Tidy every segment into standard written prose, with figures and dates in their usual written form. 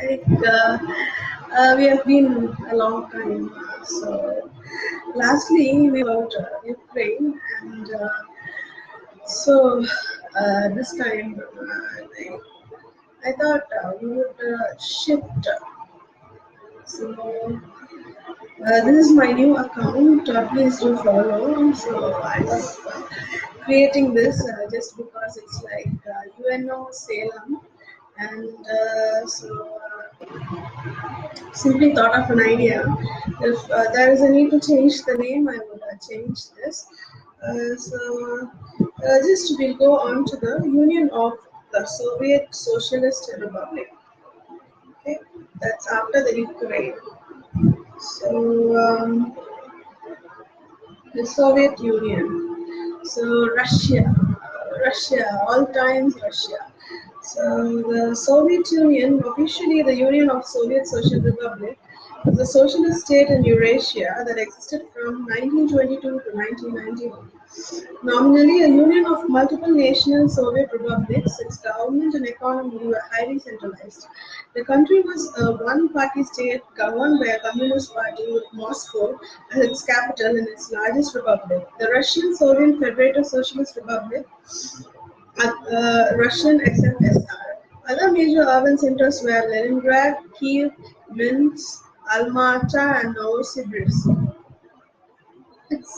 like we have been a long time. So, lastly, we about Ukraine, and this time I thought we would shift. So, this is my new account. Please do follow. So, I was creating this just because it's like UNO Salem, and simply thought of an idea. If there is a need to change the name, I would change this. Just we'll go on to the Union of the Soviet Socialist Republic. Okay, that's after the Ukraine. So the Soviet Union. So Russia, all times Russia. So the Soviet Union, officially the Union of Soviet Social Republic, was a socialist state in Eurasia that existed from 1922 to 1991. Nominally a union of multiple national Soviet republics, its government and economy were highly centralized. The country was a one-party state governed by a communist party with Moscow as its capital and its largest republic. The Russian Soviet Federative Socialist Republic, Russian XFSR. Other major urban centers were Leningrad, Kiev, Minsk, Almaty, and Novosibirsk. It's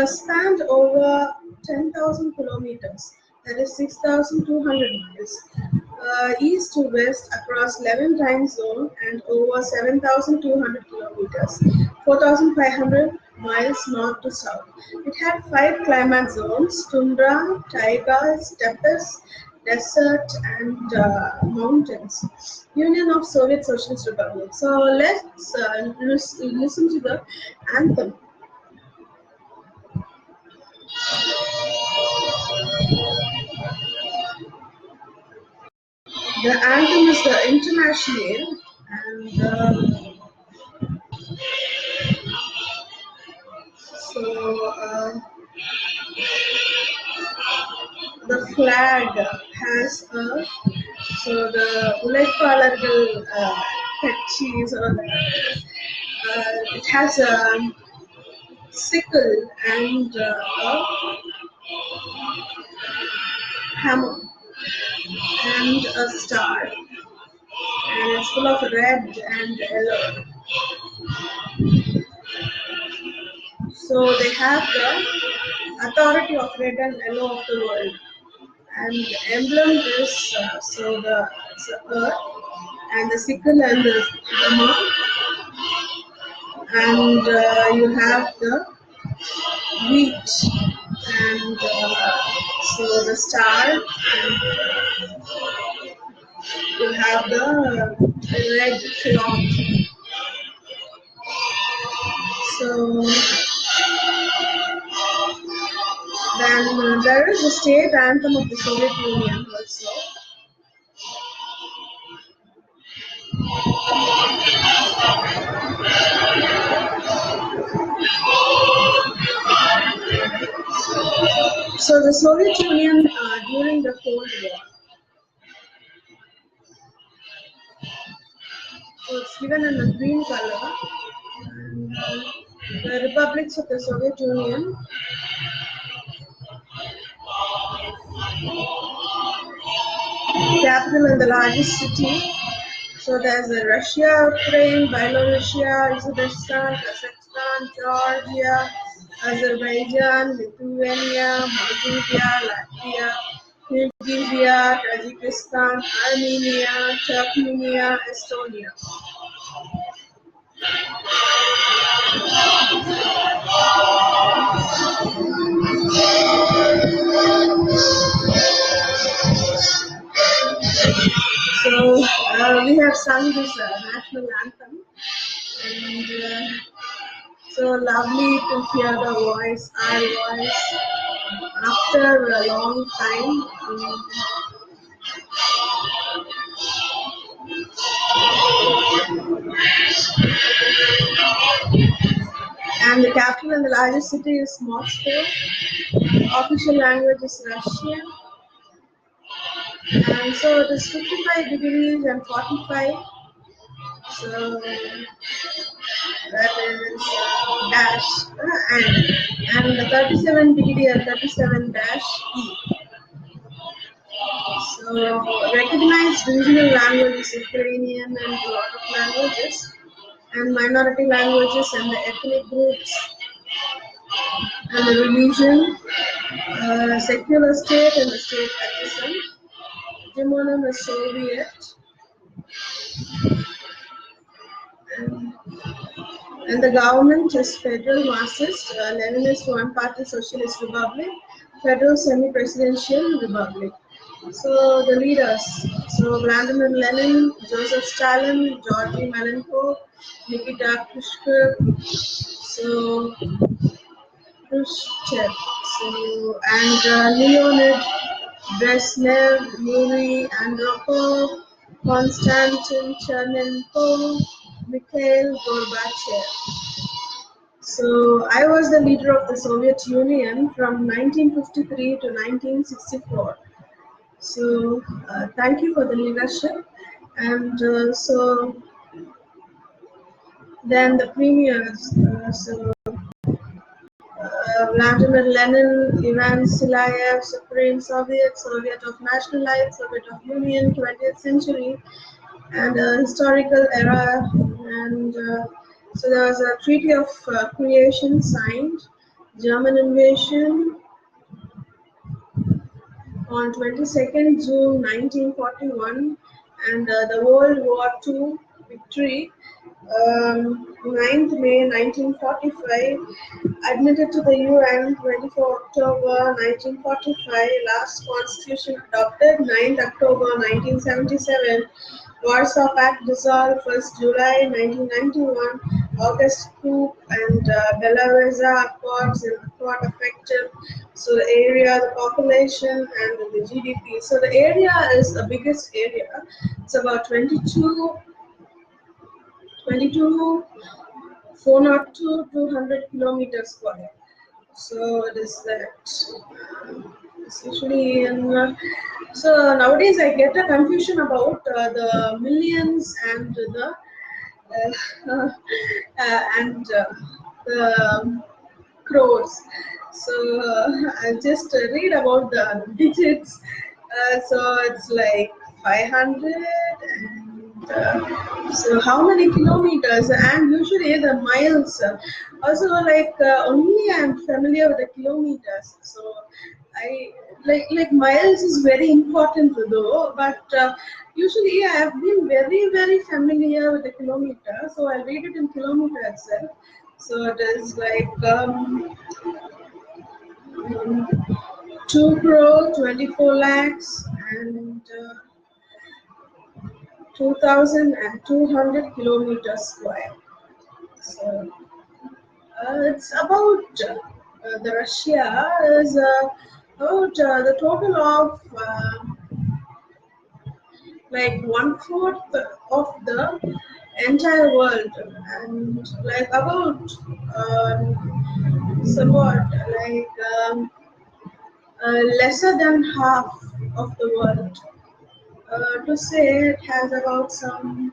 spanned over 10,000 kilometers, that is 6,200 miles, east to west across 11 time zones and over 7,200 kilometers, 4,500 miles north to south. It had five climate zones: tundra, taiga, steppes, desert, and mountains. Union of Soviet Socialist Republic. So let's listen to the anthem. The anthem is the International, and so the flag has a the உழைப்பாளர்கள் கட்சிs or it has a sickle and a hammer and a star, and it's full of red and yellow. So they have the authority of red and yellow of the world, and the emblem is it's the earth, and the sickle and the hammer, and you have the wheat, and the star, and you have the red cloth. So then there is the state anthem of the Soviet Union also. So the Soviet Union during the Cold War. So it's given in the green color. And the republics of the Soviet Union. Capital and the largest city. So there's Russia, Ukraine, Belarusia, Uzbekistan, Kazakhstan, Georgia, Azerbaijan, Lithuania, Moldavia, Latvia, Kyrgyzstan, Tajikistan, Armenia, Turkmenia, Estonia. So we have sung this national anthem, and so lovely to hear the voice, our voice, after a long time. And the capital and the largest city is Moscow. Official language is Russian. And so it is 55 degrees and 45. So that is dash and the 37 degree and 37 dash E. So recognized regional languages, Ukrainian and Slavic languages, and minority languages and the ethnic groups and the religion, secular state and the state partisan, Demonym is Soviet, and, and the government is federal Marxist, Leninist one-party socialist republic, federal semi-presidential republic. So the leaders, so Vladimir Lenin, Joseph Stalin, Georgy Malenko, Nikita Khrushchev, so Khrushchev, so and Leonid Brezhnev, Yuri Andropov, Konstantin Chernenko, Mikhail Gorbachev. So I was the leader of the Soviet Union from 1953 to 1964. So thank you for the leadership. And so then the premiers. Vladimir Lenin, Ivan Silayev, Supreme Soviet, Soviet of National Life, Soviet of Union, 20th century, and historical era. And so there was a Treaty of Creation signed, German invasion on 22nd June 1941, and the World War II victory 9th May 1945, admitted to the UN 24 October 1945, last constitution adopted 9th October 1977, Warsaw Pact dissolved 1st July 1991, August coup and Belarus Accords and Accord effective. So the area, the population and the GDP. So the area is the biggest area. It's about 22 402 200 kilometers square. So it is that. It's usually in, so nowadays I get a confusion about the millions and the and the crores. So I just read about the digits. So it's like 500 and so how many kilometers and usually the miles. Also like only I'm familiar with the kilometers. So I like miles is very important though, but usually I have been very familiar with the kilometer. So I read it in kilometer itself. So it is like 2 crore 24 lakhs and 2,200 kilometers square. So it's about the Russia is about the total of like 1/4 of the entire world and like about somewhat like lesser than half of the world. To say it has about some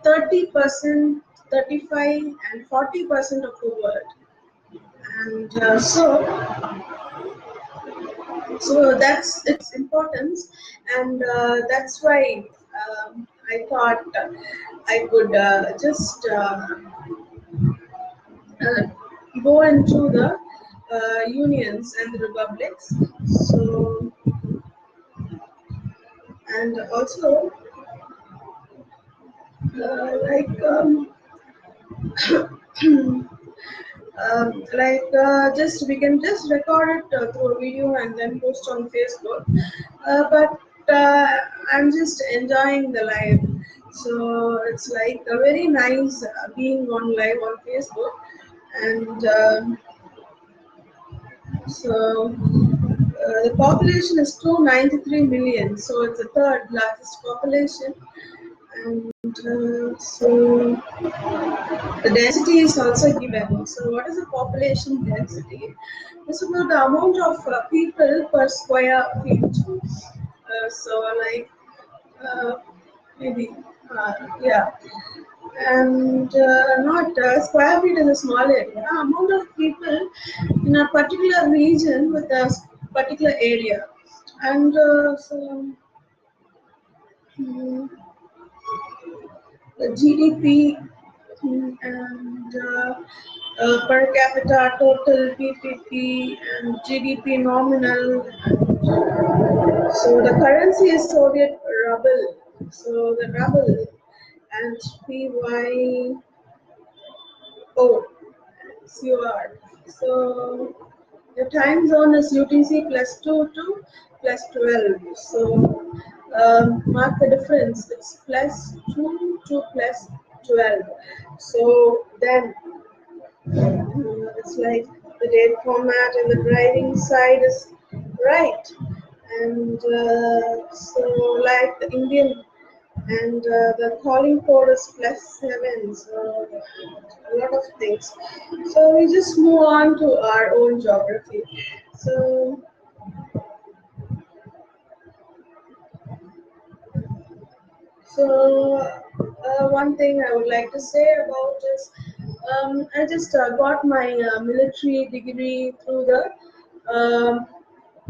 30%, 35 and 40% of the world. And so that's its importance, and that's why I thought I could just uh, go into the unions and the republics. So and also like just we can just record it through a video and then post on Facebook. But I'm just enjoying the live. So it's like a very nice being on live on Facebook, and so the population is 293 million. So it's the third largest population, and so the density is also given. So what is the population density? It's about the amount of people per square feet. So like maybe. Yeah, and not square feet is a small area. Amount of people in a particular region with a particular area, and mm, the GDP and per capita total PPP and GDP nominal. So the currency is Soviet ruble. So the ruble and PYO COR. So the time zone is UTC plus 2 to plus 12. So mark the difference. It's plus 2 to plus 12. So then it's like the date format and the driving side is right. And so like the Indian and the calling code is +7. So a lot of things. So we just move on to our own geography. So one thing I would like to say about is I just got my military degree through the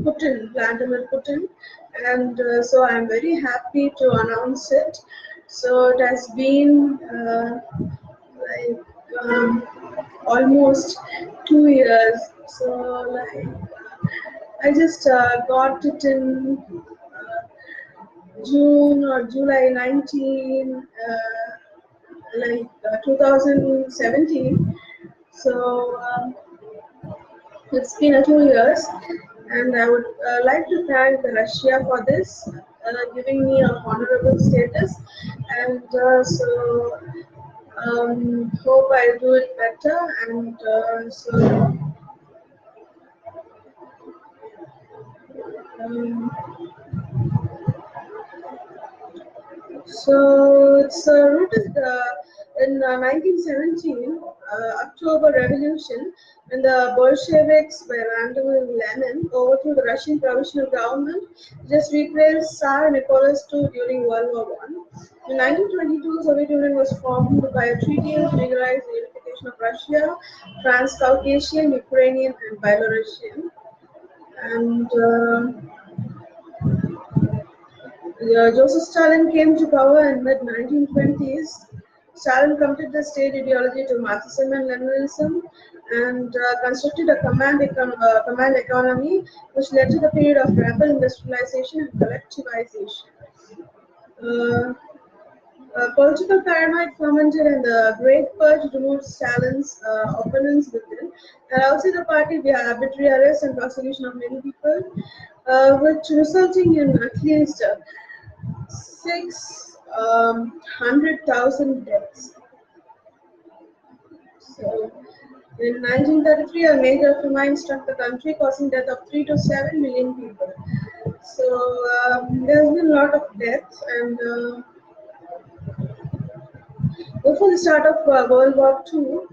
Putin, Vladimir Putin, and so I'm very happy to announce it. So it has been like almost 2 years. So like I just got it in June or July 19, 2017. So it's been 2 years, and I would like to thank Russia for this, giving me a honorable status, and hope I do it better. And um, So it's rooted in 1917, October Revolution, when the Bolsheviks by Vladimir Lenin overthrew the Russian provisional government, just replaced Tsar Nicholas II during World War One. In 1922, the Soviet Union was formed by a treaty which legalized the unification of Russia, Transcaucasian, Ukrainian, and Belarusian. And Joseph Stalin came to power in mid 1920s. Stalin committed the state ideology to Marxism and Leninism and constructed a command economy, which led to the period of rapid industrialization and collectivization. Uh, Political paranoid fermented and the Great Purge removed Stalin's opponents within, and outside the party via arbitrary arrest and prosecution of many people, which resulting in at least 600,000 deaths. So, in 1933, a major famine struck the country, causing death of 3 to 7 million people. So, there's been a lot of deaths, and before the start of World War II,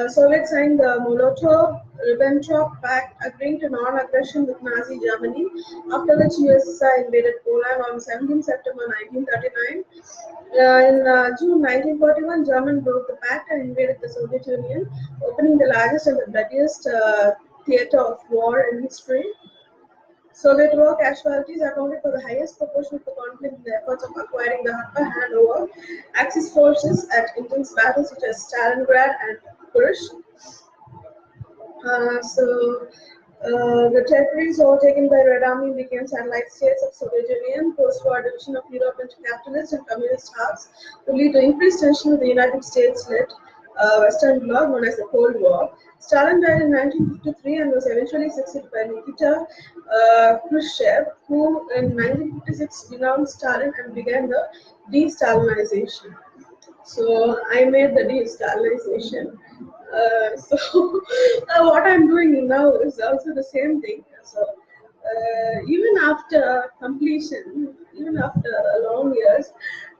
Soviets signed the Molotov-Ribbentrop Pact, agreeing to non-aggression with Nazi Germany, after which USSR invaded Poland on 17 September 1939. In June 1941, Germany broke the pact and invaded the Soviet Union, opening the largest and the bloodiest theater of war in history. Soviet war casualties accounted for the highest proportion of the conflict in the efforts of acquiring the upper hand over Axis forces at intense battles such as Stalingrad and Kursk. The territories overtaken by Red Army became satellite states of Soviet Union. Post-war division of Europe into capitalist and communist halves would lead to increased tension with the United States-led Western Bloc known as the Cold War. Stalin died in 1953 and was eventually succeeded by Nikita Khrushchev, who in 1956 denounced Stalin and began the de-Stalinization. So I made the de-Stalization. What I'm doing now is also the same thing. So even after completion, even after long years,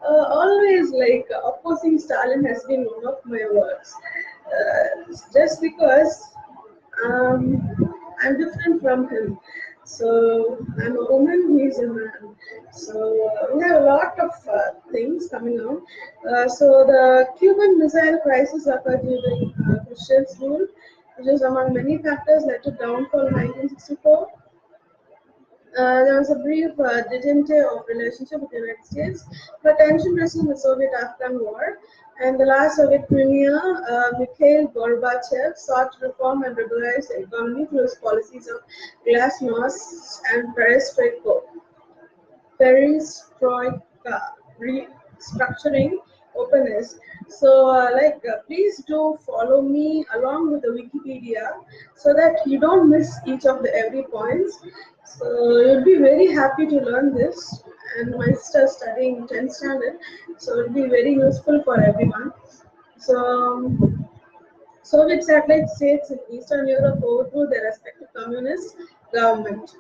always like opposing Stalin has been one of my works. Just because I'm different from him. So I'm a woman, he's a man. So we have a lot of things coming out. So the Cuban Missile Crisis occurred during Khrushchev's rule, which is among many factors led to downfall in 1964. There was a brief detente of relationship with the United States, but tension resumed in the Soviet-Afghan War, and the last Soviet Premier, Mikhail Gorbachev, sought to reform and liberalize the economy through his policies of glasnost and perestroika, restructuring, openness. So, please do follow me along with the Wikipedia so that you don't miss each of the every points. So, you'll be very happy to learn this. And my sister is studying 10th standard, so it'll be very useful for everyone. So, Soviet satellite states in Eastern Europe overthrew their respective communist government.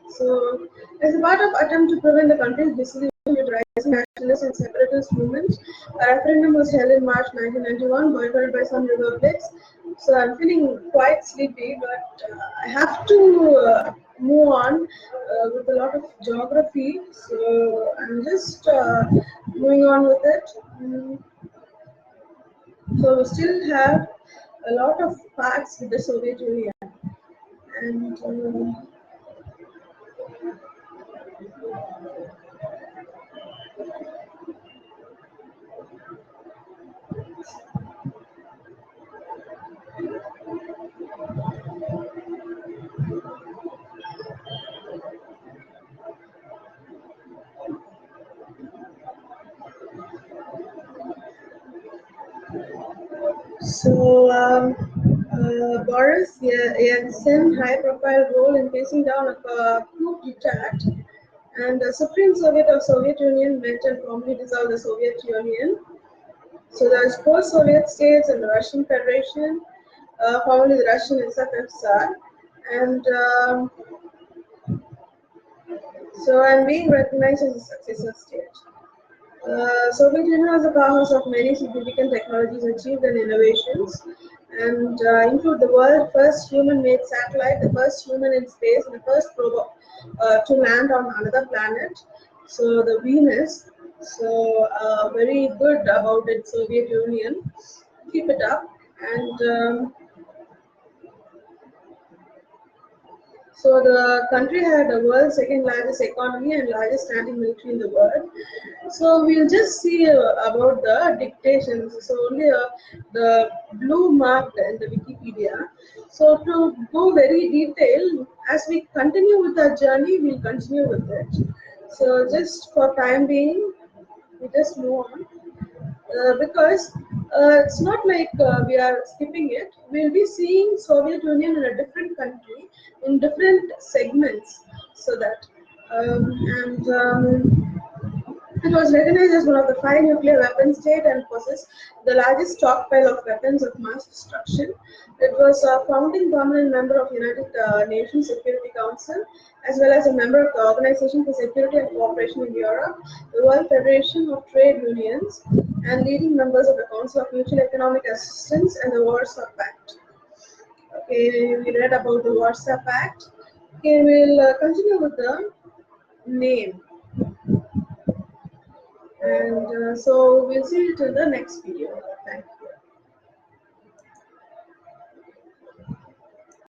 So, as a part of attempt to prevent the country's dissolution with rising nationalist and separatist movements, a referendum was held in March 1991, boycotted by some republics. So, I'm feeling quite sleepy, but I have to move on with a lot of geography. So, I'm just moving on with it. So, we still have a lot of parts with the Soviet Union, and So, Boris Yeltsin high-profile role in facing down a coup d'etat, and the Supreme Soviet of Soviet Union met and formally dissolved the Soviet Union. So there's four Soviet states and the Russian Federation, formerly the Russian SFSR, and and being recognized as a successor state. Soviet Union was a powerhouse of many significant technologies achieved and innovations, and include the world's first human-made satellite, the first human in space, and the first probe to land on another planet. So the Venus. So very good about it, Soviet Union. Keep it up, and so the country had the world's second largest economy and largest standing military in the world. So we'll just see about the dictations. So only the blue marked in the Wikipedia. So to go very detailed, as we continue with our journey, we'll continue with it. So just for time being, we just move on because it's not like we are skipping it. We'll be seeing Soviet Union in a different country in different segments, so that and it was recognized as one of the five nuclear weapon states and possessed the largest stockpile of weapons of mass destruction. It was a founding permanent member of United Nations Security Council, as well as a member of the Organization for Security and Cooperation in Europe, the World Federation of Trade Unions, and leading members of the Council of Mutual Economic Assistance and the Warsaw Pact. Okay, we read about the Warsaw Pact. Okay, we'll continue with the name. And so we'll see it in the next video. Thank you.